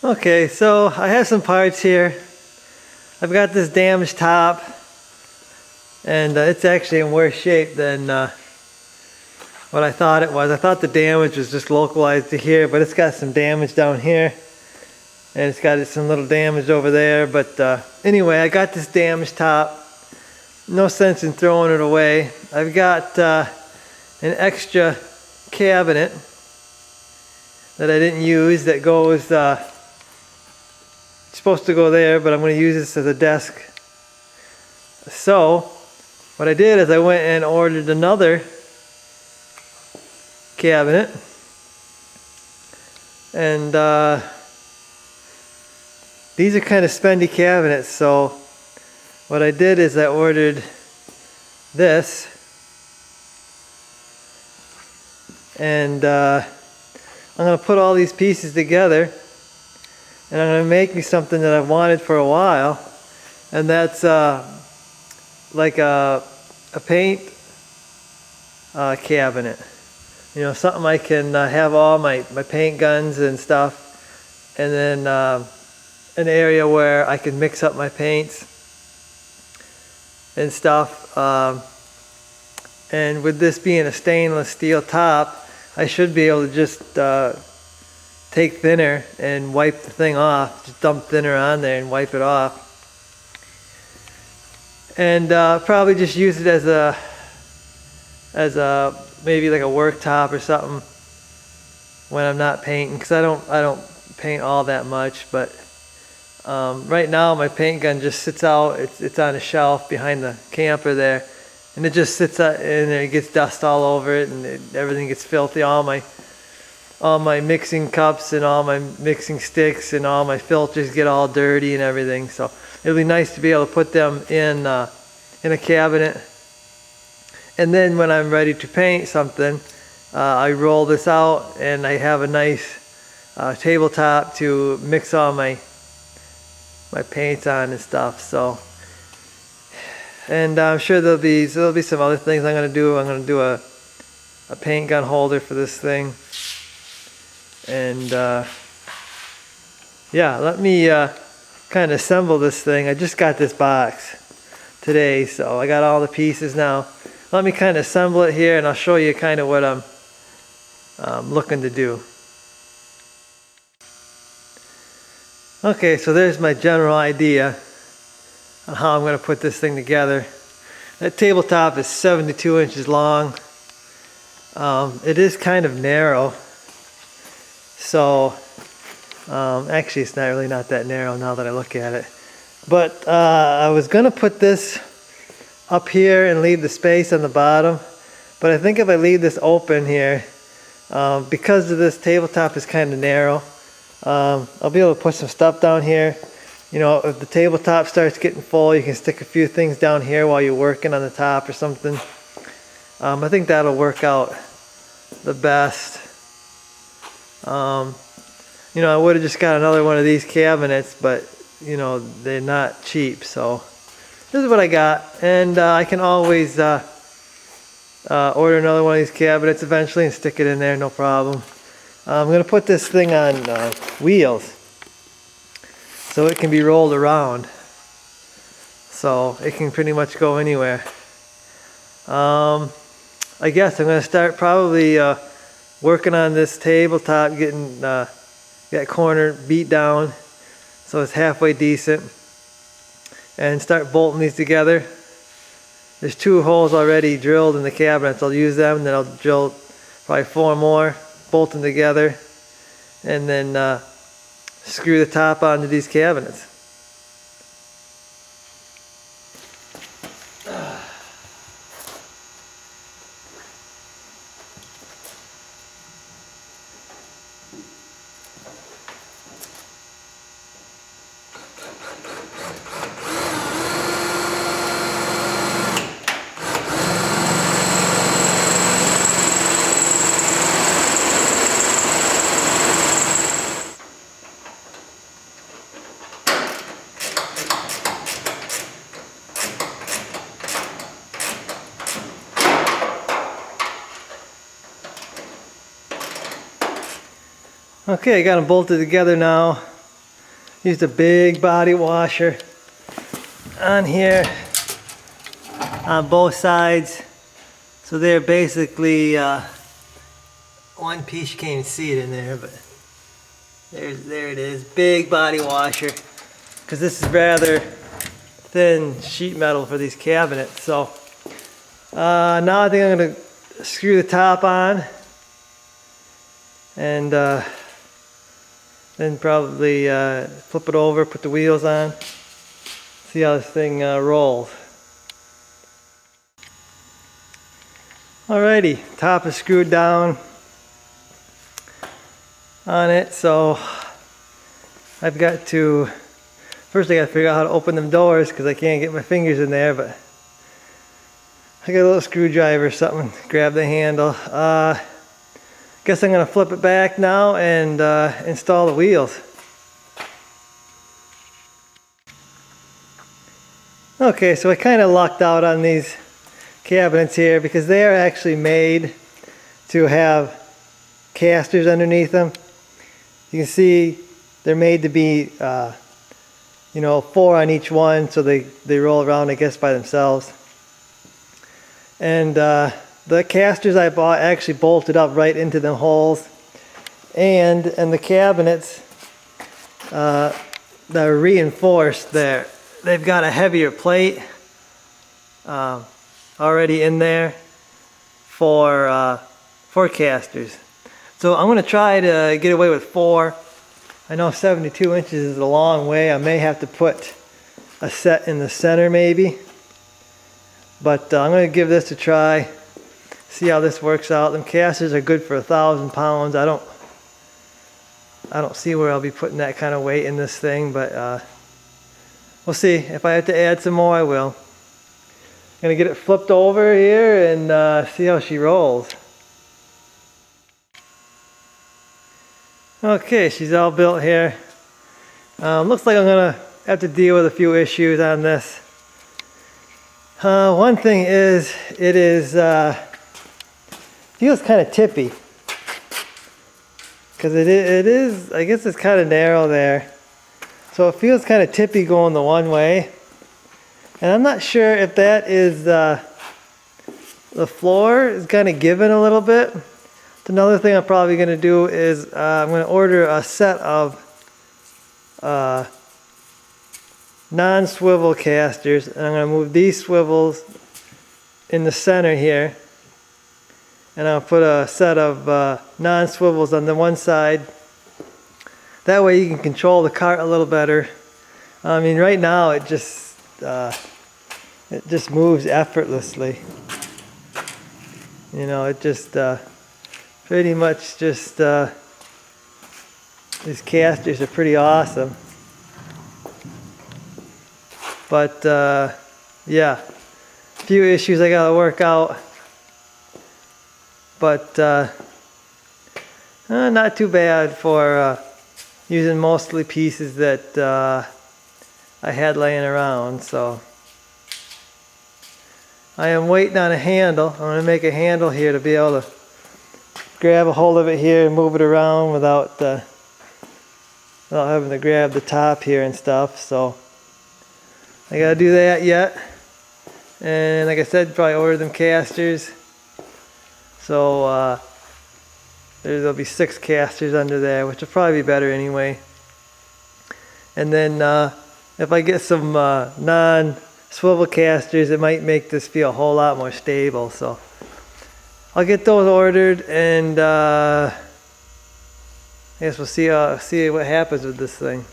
Okay, so I have some parts here. I've got this damaged top, and it's actually in worse shape than what I thought it was. I thought the damage was just localized to here, but it's got some damage down here, and it's got some little damage over there. But anyway, I got this damaged top. No sense in throwing it away. I've got an extra cabinet that I didn't use that goes supposed to go there, but I'm going to use this as a desk. So what I did is I went and ordered another cabinet, and these are kind of spendy cabinets. So what I did is I ordered this, and I'm going to put all these pieces together, and I'm going to make me something that I've wanted for a while, and that's like a paint cabinet. You know, something I can have all my paint guns and stuff, and then an area where I can mix up my paints and stuff. And with this being a stainless steel top, I should be able to just take thinner and wipe the thing off. Just dump thinner on there and wipe it off. And probably just use it as a maybe like a work top or something when I'm not painting, because I don't paint all that much. But right now my paint gun just sits out. It's on a shelf behind the camper there, and it just sits out in there. It gets dust all over it, and everything gets filthy. All my mixing cups and all my mixing sticks and all my filters get all dirty and everything. So it'll be nice to be able to put them in a cabinet. And then when I'm ready to paint something, I roll this out, and I have a nice tabletop to mix all my paints on and stuff. So, and I'm sure there'll be some other things I'm going to do. I'm going to do a paint gun holder for this thing. And yeah, let me kind of assemble this thing. I just got this box today, so I got all the pieces now. Let me kind of assemble it here, and I'll show you kind of what I'm looking to do. Okay, so there's my general idea on how I'm going to put this thing together. That tabletop is 72 inches long. It is kind of narrow. So actually it's not really not that narrow now that I look at it. But I was going to put this up here and leave the space on the bottom. But I think if I leave this open here, because of this tabletop is kind of narrow, I'll be able to put some stuff down here. You know, if the tabletop starts getting full, you can stick a few things down here while you're working on the top or something. I think that'll work out the best. You know, I would have just got another one of these cabinets, but you know, they're not cheap. So this is what I got, and I can always order another one of these cabinets eventually and stick it in there, no problem. I'm going to put this thing on wheels so it can be rolled around, so it can pretty much go anywhere. I guess I'm going to start probably working on this tabletop, getting that corner beat down so it's halfway decent, and start bolting these together. There's 2 holes already drilled in the cabinets. I'll use them, and then I'll drill probably 4 more, bolt them together, and then screw the top onto these cabinets. Okay, I got them bolted together now. Used a big body washer on here on both sides. So they're basically one piece. You can't even see it in there, but there it is. Big body washer. Because this is rather thin sheet metal for these cabinets. So now I think I'm going to screw the top on and then probably flip it over, put the wheels on, see how this thing rolls. Alrighty, top is screwed down on it, so I've got to, first I got to figure out how to open them doors because I can't get my fingers in there, but I got a little screwdriver or something, grab the handle. Guess I'm going to flip it back now and install the wheels. Okay, so I kind of lucked out on these cabinets here because they are actually made to have casters underneath them. You can see they're made to be, you know, 4 on each one, so they roll around, I guess, by themselves. And the casters I bought actually bolted up right into the holes, and the cabinets that are reinforced there, they've got a heavier plate already in there for casters. So I'm going to try to get away with 4. I know 72 inches is a long way. I may have to put a set in the center maybe, but I'm going to give this a try. See how this works out. Them casters are good for 1,000 pounds. I don't see where I'll be putting that kind of weight in this thing, but we'll see. If I have to add some more, I will. I'm gonna get it flipped over here and see how she rolls. Okay, she's all built here. Looks like I'm gonna have to deal with a few issues on this. One thing is, it is feels kind of tippy, because it is, I guess it's kind of narrow there, so it feels kind of tippy going the one way, and I'm not sure if that is the floor is kind of giving a little bit. Another thing I'm probably going to do is I'm going to order a set of non-swivel casters, and I'm going to move these swivels in the center here. And I'll put a set of non-swivels on the one side. That way you can control the cart a little better. I mean, right now it just moves effortlessly. You know, it just pretty much just these casters are pretty awesome. But yeah, a few issues I gotta work out. But not too bad for using mostly pieces that I had laying around. So I am waiting on a handle. I'm going to make a handle here to be able to grab a hold of it here and move it around without having to grab the top here and stuff. So I got to do that yet. And like I said, probably order them casters. So there'll be 6 casters under there, which will probably be better anyway. And then if I get some non-swivel casters, it might make this feel a whole lot more stable. So I'll get those ordered, and I guess we'll see what happens with this thing.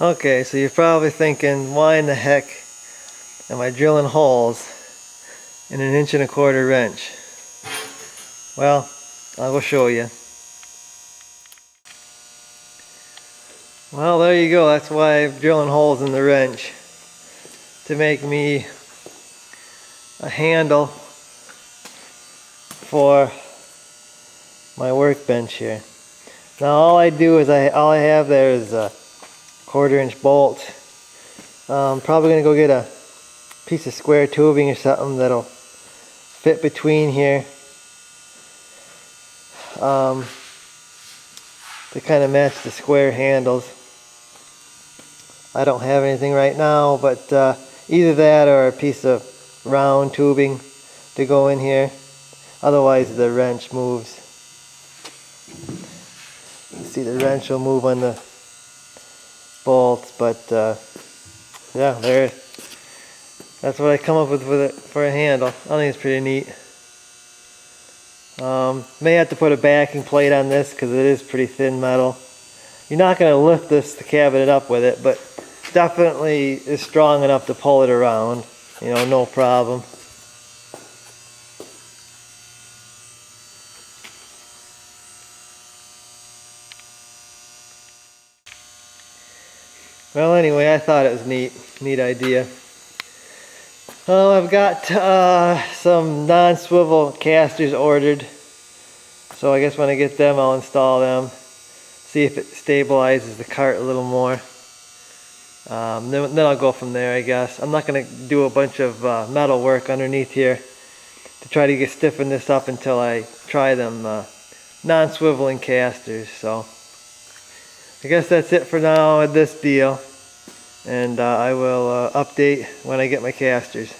Okay, so you're probably thinking, why in the heck am I drilling holes in an 1¼ wrench? Well, I will show you. Well, there you go. That's why I'm drilling holes in the wrench, to make me a handle for my workbench here. Now all I do is all I have there is a 1/4" bolt. Probably gonna go get a piece of square tubing or something that'll fit between here to kind of match the square handles. I don't have anything right now, but either that or a piece of round tubing to go in here. Otherwise the wrench moves. You see, the wrench will move on the bolts, but yeah, there. That's what I come up with it for a handle. I think it's pretty neat. May have to put a backing plate on this because it is pretty thin metal. You're not going to lift the cabinet up with it, but definitely is strong enough to pull it around. You know, no problem. Well, anyway, I thought it was neat idea. I've got some non-swivel casters ordered, so I guess when I get them I'll install them, see if it stabilizes the cart a little more. Then I'll go from there, I guess. I'm not going to do a bunch of metal work underneath here to try to stiffen this up until I try them non-swiveling casters. So I guess that's it for now with this deal, and I will update when I get my casters.